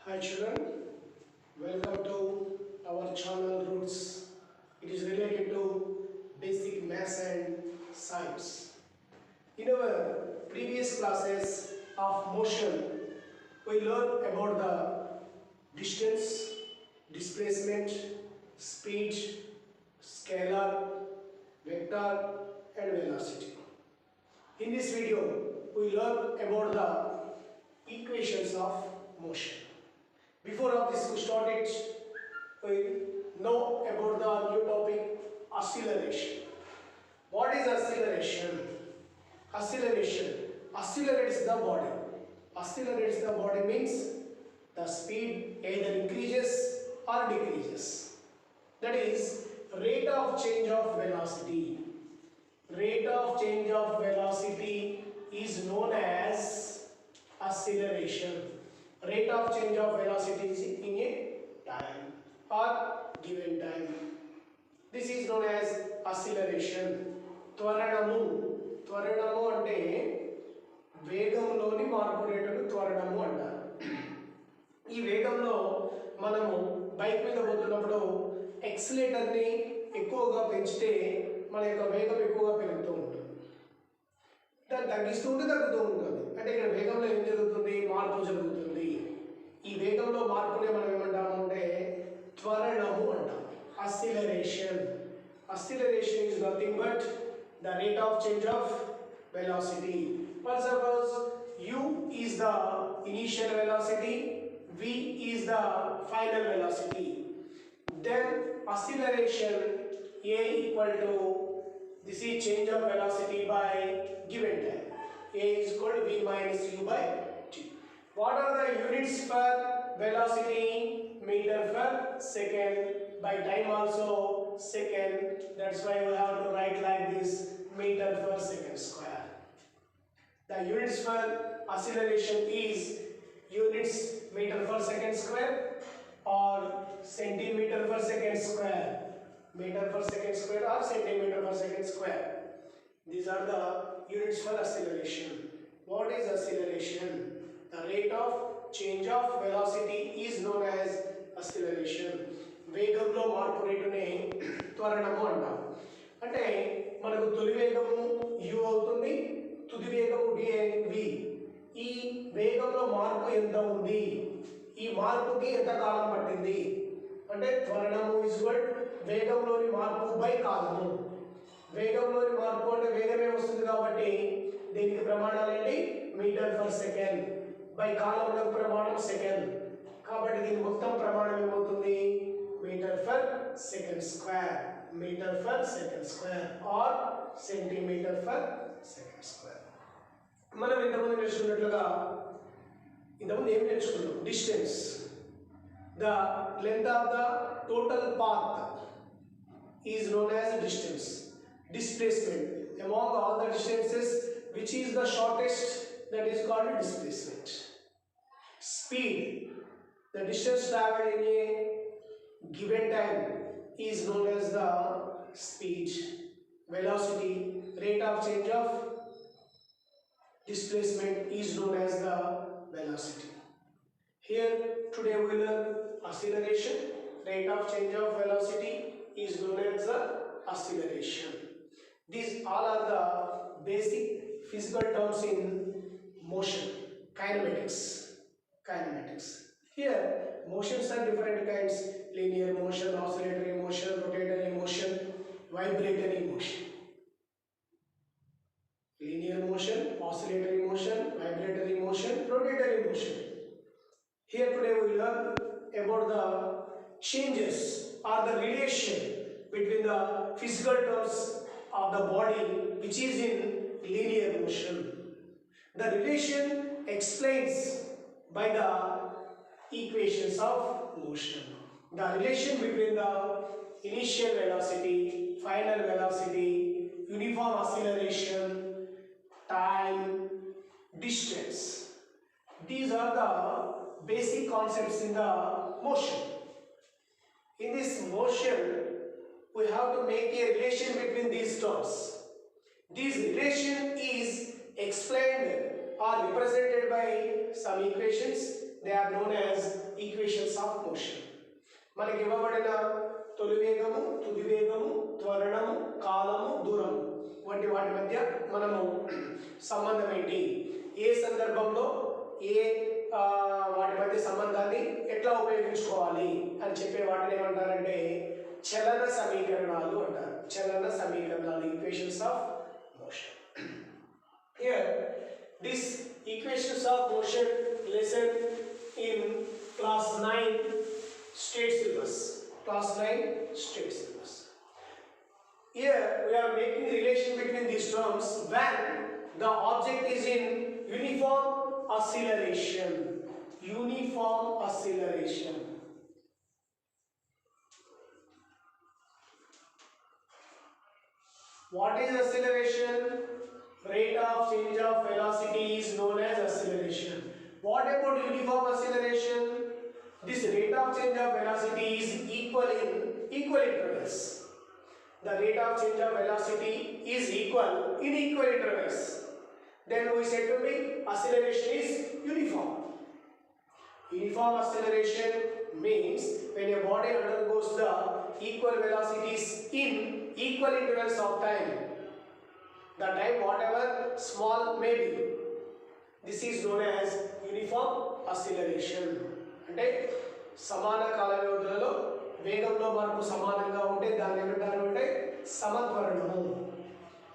Hi children, welcome to our channel Roots. It is related to basic maths and science. In our previous classes of motion, we learned about the distance, displacement, speed, scalar, vector and velocity. In this video, we learn about the equations of motion. Before of this we started, we know about the new topic acceleration. What is acceleration? Acceleration accelerates the body. Accelerates the body means the speed either increases or decreases. That is rate of change of velocity. Rate of change of velocity is known as acceleration. Rate of change of velocity is in a time or given time. This is known as acceleration. త్వరణము త్వరణము అంటే వేగంలోని మార్పు రేటును త్వరణము అంటారు. ఈ వేగంలో మనము bike మీద పోతున్నప్పుడు ఎక్సిలేటర్ని ఎక్కువగా పెంచితే మన యొక్క వేగం ఎక్కువగా పెరుగుతూ ఉంటుంది. దాన్ని తగ్గిస్తూ ఉంటే తగ్గుతూ ఉంటుంది. అంటే ఇక్కడ వేగంలో ఏం జరుగుతుంది? మార్పు జరుగుతుంది. ఈ వేగంలో మార్పునే మనం ఏమంటాము అంటే త్వరణము అంటాం. acceleration. Acceleration is nothing but the rate of change of velocity. For suppose u is the initial velocity, v is the final velocity. Then acceleration a equal to, this is change of velocity by given time. A is equal to v minus u by t. What are the units for velocity? Meter per second. By time also second. That's why we have to write like this, meter per second square. The units for acceleration is units meter per second square or centimeter per second square. Meter per second square or centimeter per second square. These are the units for acceleration. What is acceleration? The rate of change of velocity is known as acceleration. వేగంలో మార్పు రేటునే త్వరణము అంటాం. అంటే మనకు తొలి వేగము u అవుతుంది, తుది వేగము v. ఈ వేగంలో మార్పు ఎంత ఉంది, ఈ మార్పుకి ఎంత కాలం పట్టింది అంటే త్వరణము ఈక్వల్ వేగంలోని మార్పు బై కాలము. వేగంలోని మార్పు అంటే వేగమే వస్తుంది కాబట్టి దీనికి ప్రమాణాలు ఏంటి? Metre per second. బై కాలంలో ప్రమాణం సెకండ్. కాబట్టి దీని మొత్తం ప్రమాణం ఏమవుతుంది? Metre per second square. Metre per second square or centimetre per second square. మనం ఇంతకుముందు నేర్చుకున్నట్లుగా ఇంతకుముందు ఏం నేర్చుకున్నాం? Distance. The length of the total path is known as distance. Displacement. Among all the distances, which is the shortest, that is called displacement. Speed. The distance traveled in a given time is known as the speed. Velocity. Rate of change of displacement is known as the velocity. Here today we learn acceleration. Rate of change of velocity is known as the acceleration. These all are the basic physical terms in motion. Kinematics. Kinematics. Here motions are different kinds: linear motion, oscillatory motion, rotatory motion, vibratory motion. Linear motion, oscillatory motion, vibratory motion, rotatory motion. Here today we learn about the changes or the relation between the physical terms of the body which is in linear motion. The relation explains by the equations of motion. The relation between the initial velocity, final velocity, uniform acceleration, time, distance. These are the basic concepts in the motion. In this motion, we have to make a relation between these terms. This relation is explained or represented by some equations. They are known as equations of motion. మనకి ఇవ్వబడిన తొలి వేగము, తుది వేగము, త్వరణము, కాలము, దూరము వంటి వాటి మధ్య మనము సంబంధం ఏంటి, ఏ సందర్భంలో ఏ వాటి మధ్య సంబంధాన్ని ఎట్లా ఉపయోగించుకోవాలి అని చెప్పే వాటిని ఏమంటారంటే చలన సమీకరణాలు అంటారు. చలన సమీకరణాలు, equations of motion. Here this equations of motion lesson in class 9 state syllabus. Class 9 state syllabus. Here we are making relation between these terms when the object is in uniform acceleration. Uniform acceleration. What is acceleration? Rate of change of velocity is known as acceleration. What about uniform acceleration? This rate of change of velocity is equal in equal intervals. The rate of change of velocity is equal in equal intervals. Then we said to be acceleration is uniform. Uniform acceleration means when a body undergoes the equal velocities in equal intervals of time. The time whatever small may be, this is known as uniform acceleration. అంటే సమాన కాల వ్యవధులలో వేగంలో మార్పు సమానంగా ఉంటే దాన్ని ఏమంటారు అంటే సమత్వరణము.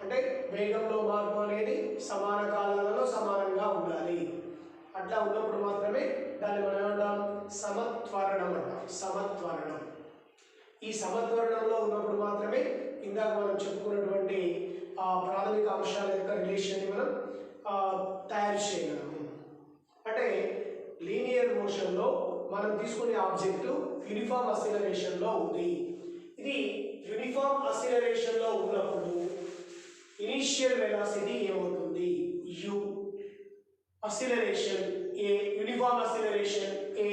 అంటే వేగంలో మార్పు అనేది సమాన కాలాలలో సమానంగా ఉండాలి. అట్లా ఉన్నప్పుడు మాత్రమే దాన్ని మనం ఏమంటాం సమత్వరణం అంటాం. సమత్వరణం. ఈ సమత్వరణంలో ఉన్నప్పుడు మాత్రమే ఇందాక మనం చెప్పుకున్నటువంటి ప్రాథమిక అంశాల యొక్క రిలేషన్ని మనం తయారు చేయగలము. అంటే లీనియర్ మోషన్లో మనం తీసుకునే ఆబ్జెక్ట్ యూనిఫామ్ అసిలరేషన్లో ఉంది. ఇది యూనిఫామ్ అసిలరేషన్లో ఉన్నప్పుడు ఇనిషియల్ వెలాసిటీ ఏమవుతుంది? U. Acceleration a, uniform acceleration a,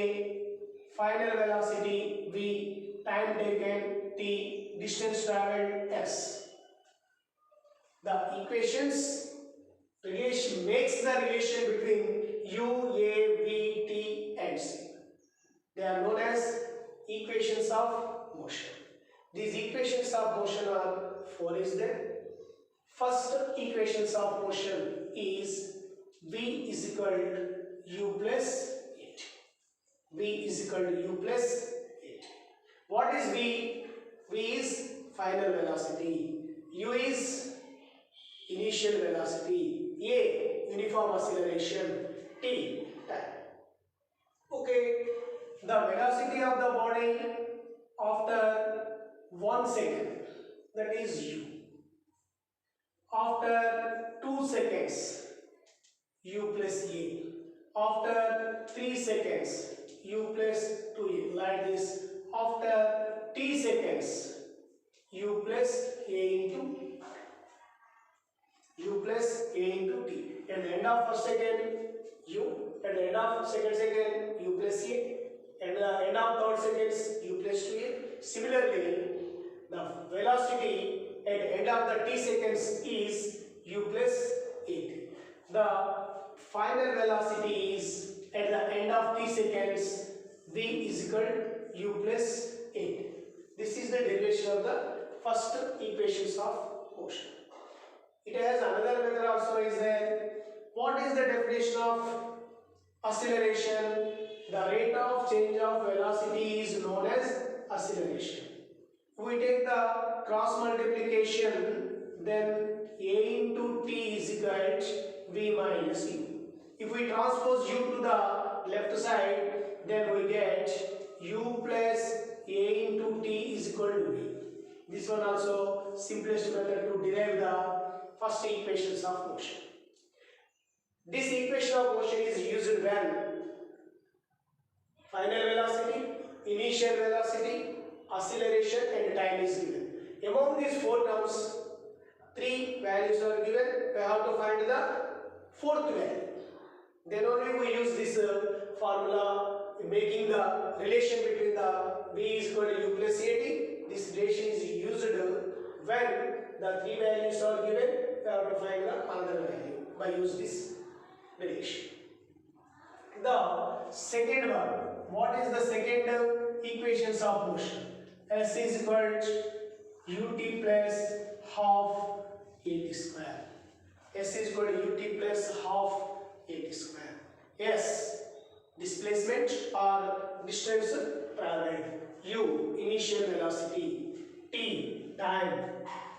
final velocity v, time taken t, distance travelled s. The equations relation makes the relation between u, a, v, t and c. They are known as equations of motion. These equations of motion are four is there. First equations of motion is v is equal to u plus 8. V is equal to u plus 8. What is v? V is final velocity. U is initial velocity, A uniform acceleration, T time. Okay, the velocity of the body after 1 second, that is u. After 2 seconds, u plus a. After 3 seconds, u plus 2a. Like this. After t seconds, u plus a into u plus a into t. At the end of first second, u. At the end of second u plus a. At the end of third seconds, u plus 2a. Similarly, the velocity at the end of the t seconds is u plus 8. The final velocity is at the end of t seconds, v is equal to u plus 8. This is the derivation of the first equations of motion. It has another method also is there. What is the definition of acceleration? The rate of change of velocity is known as acceleration. If we take the cross multiplication, then a into t is equal to v minus u. If we transpose u to the left side, then we get u plus a into t is equal to v. This one also simplest method to derive the first equations of motion. This equation of motion is used when final velocity, initial velocity, acceleration and time is given. Among these four terms, 3 values are given. We have to find the fourth value. Then only we use this formula making the relation between the v is equal to u plus at. This relation is used when the 3 values are given. We have to find the another value by use this relation. the second one. What is the second equations of motion? S is equal to ut plus half at square. S is equal to ut plus half at square. Yes, displacement or distance traveled. U initial velocity. T time.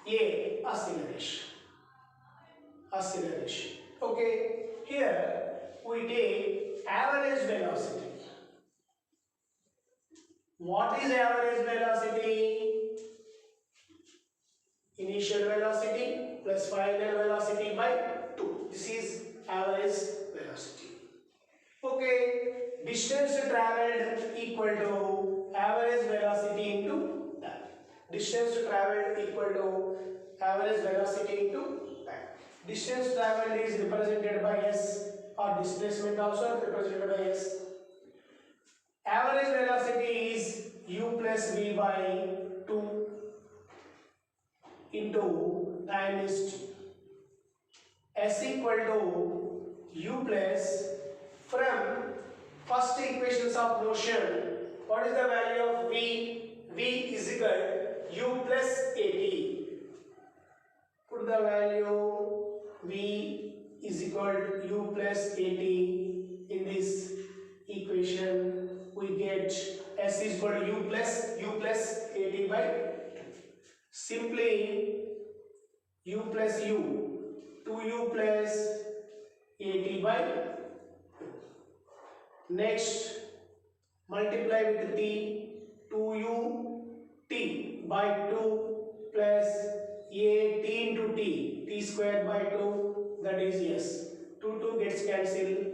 A acceleration. Okay, here we take average velocity. What is average velocity? Initial velocity plus final velocity by 2. This is average velocity. Okay, distance traveled equal to average velocity into time. Distance traveled equal to average velocity into time. Distance traveled is represented by S, or displacement also represented by S. Average velocity is u plus v by 2 into time is t. S equal to u plus, from first equations of motion, what is the value of v? V is equal to u plus at. Put the value v is equal to u plus at in this equation. We get S is equal to u plus at by 2. Simply u plus u, 2u plus at by 2. Next, multiply with t, 2u t by 2 plus a t into t square by 2, that is yes, 2 gets cancelled.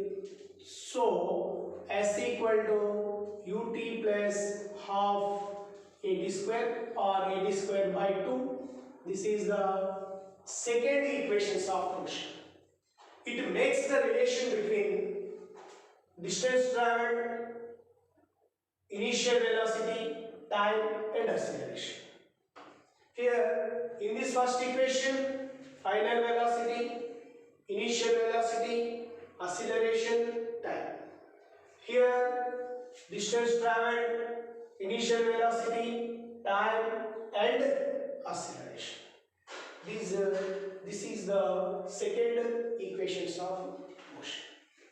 So S equal to ut plus half at square or at square by 2. This is the second equation of motion. It makes the relation between distance traveled, initial velocity, time and acceleration. Here in this first equation, final velocity, initial velocity, acceleration, time. Here distance traveled, initial velocity, time and acceleration. This is the second equations of motion.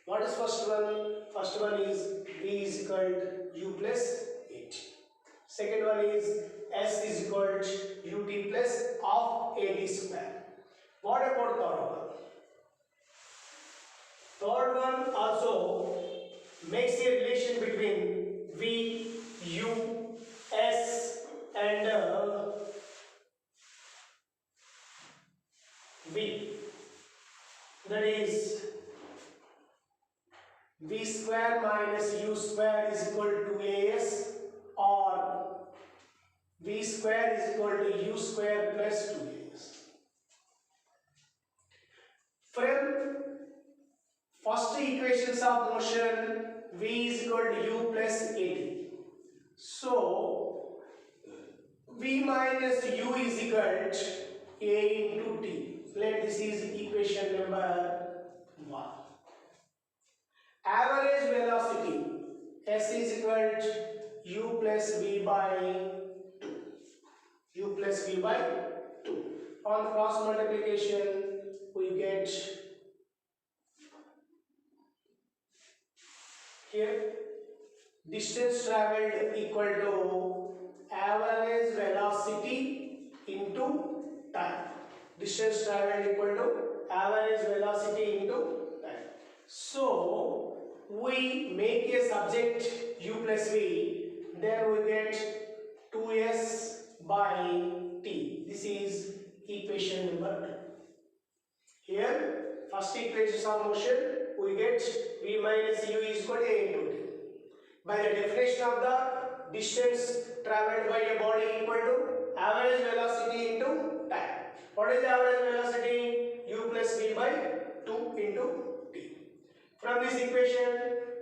What is first one? First one is v is equal to u plus at. Second one is S is equal to ut plus half at square. What about third one? Third one also makes a relation between v, u, s and v. That is v square minus u square is equal to as, or v square is equal to u square plus 2as. From first equations of motion, v is equal to u plus at. So v minus u is equal to a into t. Let this is equation number 1. Average velocity S is equal to u plus v by 2. U plus v by 2. On cross multiplication, we get here distance traveled equal to average velocity into time. Distance traveled equal to average velocity into time. So we make a subject u plus v, then we get 2s by t. This is equation number 2. Here first equation of motion, we get v minus u is equal to a into t. By the definition of the distance traveled by a body equal to average velocity into time. What is the average velocity? U plus v by 2 into t. From this equation,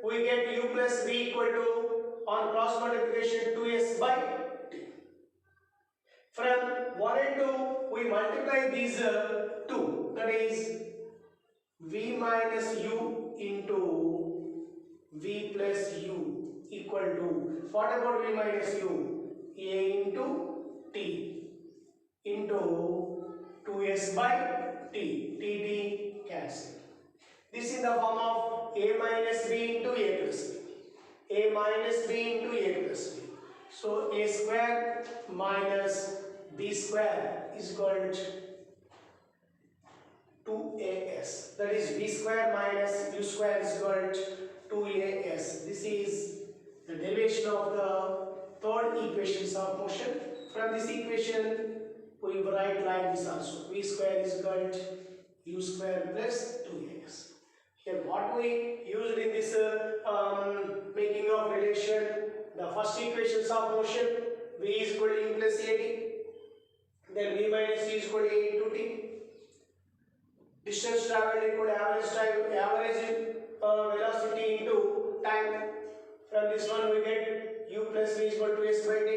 we get u plus v equal to, on cross multiplication, 2s by t. From 1 and 2, we multiply these 2, that is v minus u into v plus u equal to, what about v minus u? A into t into 2s by t. T cancel. This in the form of a minus b into a plus b. A minus b into a plus b. So a square minus b square is equal to 2as. That is v square minus u square is equal to 2as. This is the derivation of the third equation of motion. From this equation we write like this also. V square is equal to u square plus 2as. Here what we used in this making of relation, the first equations of motion, v is equal to u plus at, then v minus u is equal to a into t. Distance traveled equal to average velocity into time. From this one we get u plus v is equal to s by t.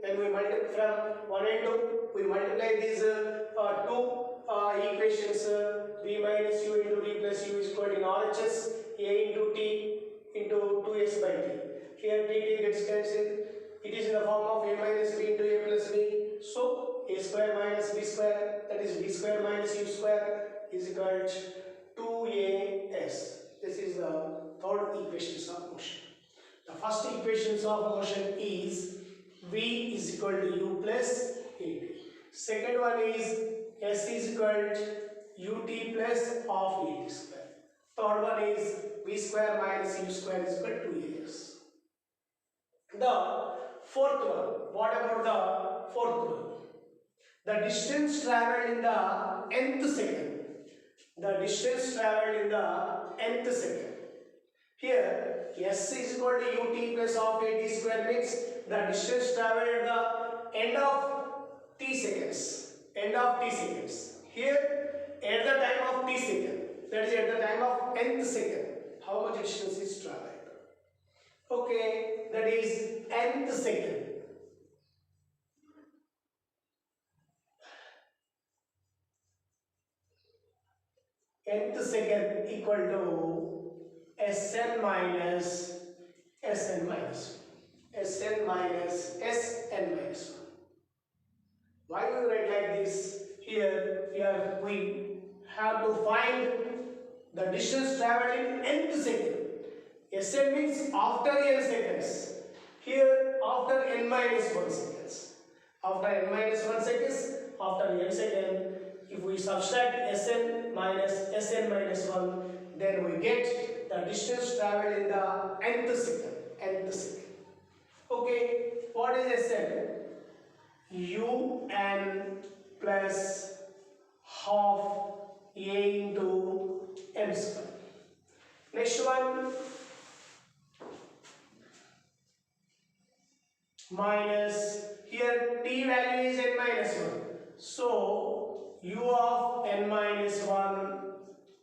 Then we multiply from 1 and 2. We multiply these two equations. V minus u into v plus u is equal to RHS a into t into 2s by t. Here t gets cancelled. It is in the form of a minus b into a plus b. So a square minus b square, that is v square minus u square, is equal to 2as. This is the third equation of motion. The first equation of motion is v is equal to u plus at. Second one is s is equal to ut plus half at square. Third one is v square minus u square is equal to 2as. The fourth one, what about the fourth one? The distance travelled in the nth second. The distance travelled in the nth second. Here s is equal to ut plus half at square means the distance travelled at the end of t seconds. End of t seconds. Here at the time of t second, that is at the time of nth second, how much distance is travelled? Okay, that is nth second. Nth second equal to Sn minus Sn minus 1. Sn minus Sn minus 1. Why do we write like this? Here we have to find the distance travelled in nth second. Sn means after n seconds. Here after n minus 1 seconds. After n minus 1 seconds, after n second, if we subtract Sn minus Sn minus 1, then we get the distance travelled in the nth second. Nth second. Okay, what is Sn? Un plus half a into m square. Next one, minus, here t value is n minus 1. So u of n minus 1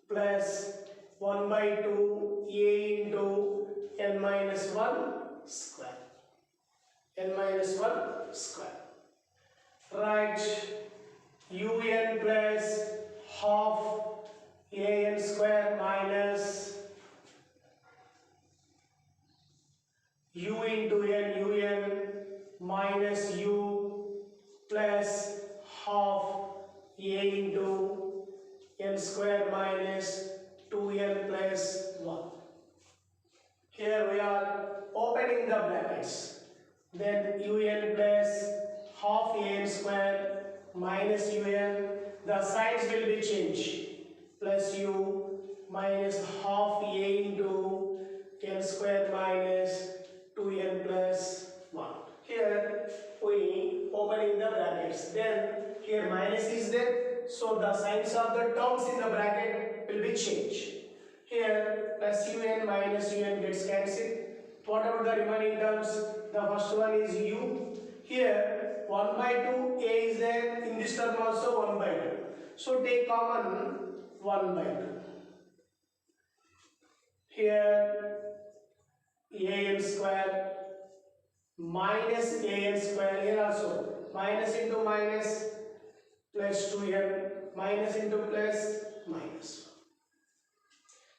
plus 1 by 2 a into n minus 1 square. N minus 1 square. Write un plus half an square minus u into n un minus u plus half a into n square minus 2n plus 1. Here we are opening the brackets. Then un plus half an square minus un, the signs will be changed, plus u minus half a into n square minus 2n plus 1. Here we opening the brackets. Then here minus is there, so the signs of the terms in the bracket will be changed. Here plus un minus un gets cancelled. What about the remaining terms? The first one is u. Here 1 by 2 a is there, in this term also 1 by 2. So take common 1 by 2. Here an square minus an square, here also minus into minus plus 2n, minus into plus minus.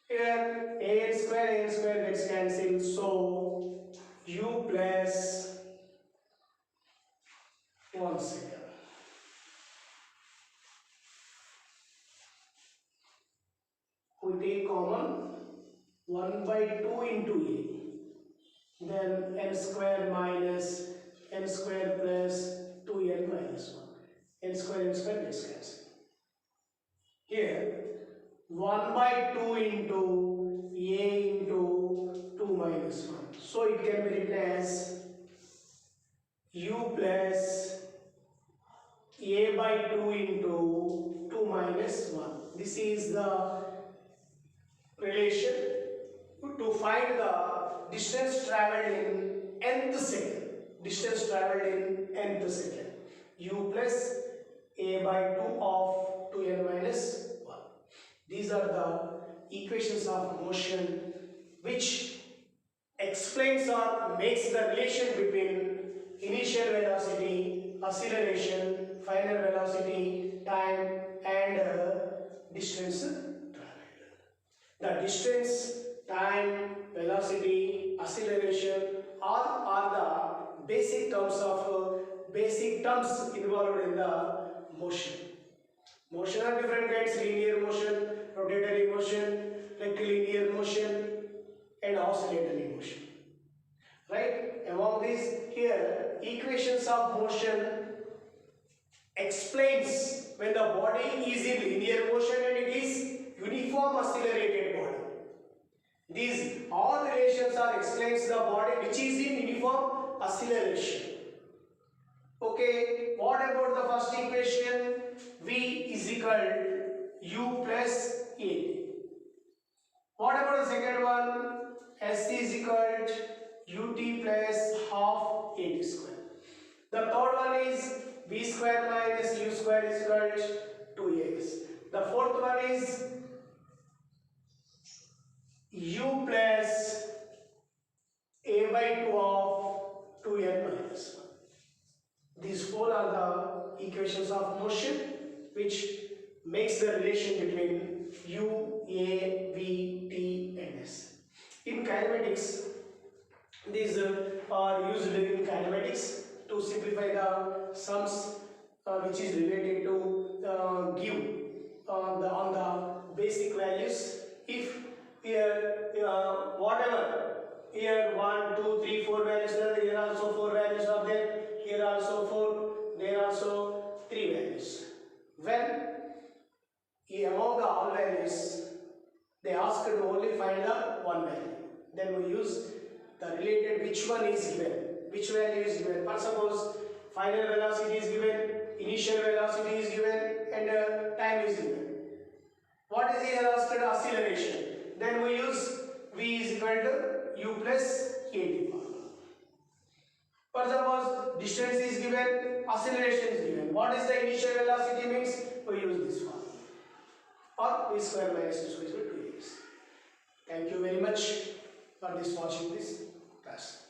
Here a n square gets cancelled, so u plus 1 second. We take common 1 by 2 into a, then n square minus n square plus 2n minus 1. N square gets cancelled. Here 1 by 2 into a into 2 minus 1. So it can be written as u plus a by 2 into 2 minus 1. This is the relation to find the distance traveled in nth second. Distance traveled in nth second. U plus a by 2 of 2n minus 1. These are the equations of motion which explains or makes the relation between initial velocity, acceleration, final velocity, time and distance traveled. The distance, time, velocity, acceleration all are the basic terms involved in the motion. Motion are different kinds: linear motion, rotatory motion, rectilinear motion and oscillatory motion. Right? Among these, here equations of motion explains when the body is in linear motion and it is uniform accelerated body. These all relations are explains the body which is in uniform acceleration. Okay, what about the first equation? V is equal u plus a. What about the second one? S is equal to ut plus half at square. The third one is b square minus u square is equal to 2x. The fourth one is u plus a by 2 of 2n minus 1. These four are the equations of motion which makes the relation between u, a, v, t and s. In kinematics, these are used in kinematics to simplify the sums which is related to give on the basic values. If here whatever here 1, 2, 3, 4 values are there, here also 4 values are there, here also 4, there also 3 values. When among the all values they asked to only find the one value, then we use the related which one is given, which value is given. For suppose final velocity is given, initial velocity is given and time is given. What is here asked? Acceleration. Then we use v is equal to u plus at formula. For suppose distance is given, acceleration is given. What is the initial velocity means? We use this formula. Or v square minus u square is equal to 2x. Thank you very much for watching this class.